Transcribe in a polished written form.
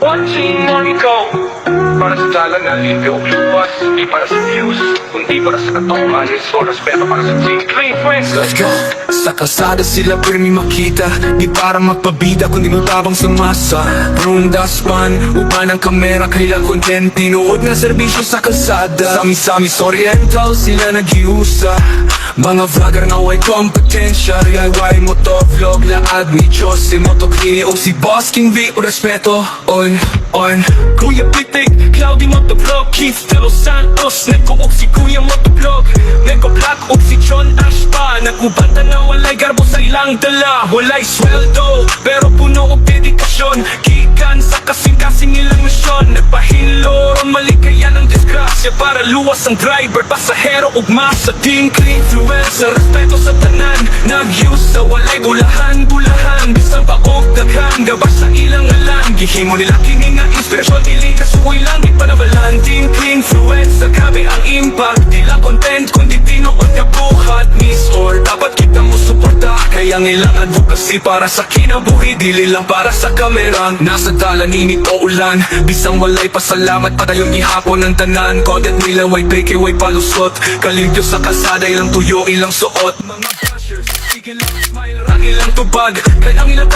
Watching mo ikaw para sa dalan na limpyo luwas. Di para sa views, kundi para sa katawan. Oras pero para sa clean friends. Let's go! Sa kalsada sila premi makita. Di para magpabida kundi matabang sa masa. Brundaspan, upa ng kamera. Kailang content, tinuod na serbisyo sa kalsada. Sami-samis oriental sila nag-iusa. Mga vlogger nga way kompetensya. DIY motovlog na admito. Si Motokini o si Boss King V o respeto. On Kuya Pitik, Cloudy Motovlog, Keith De Los Santos. Nagkuok si Kuya Motovlog, nagko-black og si John Ashpa. Nagubanta na walay garbo sa ilang dala. Walay sweldo, pero puno og dedikasyon. Gikan sa kasing-kasing ilang misyon. Nagpahilo, maligaya ng disgrasya. Para luwas ang driver, pasahero ug masa. Team clean influencer, respeto sa tanan. Nag-use sa walay bulahan. Bisang paog daghan, gabas sa ilang alam. Gihimo nila kini nga inspirasyon, dili kasuoy lang ipanabalan. Team clean influencer, grabe ang impact. Dila content kundi tinuod nga buhat. Miss or dapat kita mo suporta. Kaya ilang advocacy para sa kinabuhi, dili lang para sa kamerang nasa dalan init o ulan. Bisang walay pasalamat padayon ihapon ng tanan. Content nila way peke way palusot. Kalimpyo sa kalsada ilang tuyo ilang suot. Mga bashers, sige lang smile, rang ilang tubag. Kaya ang ilang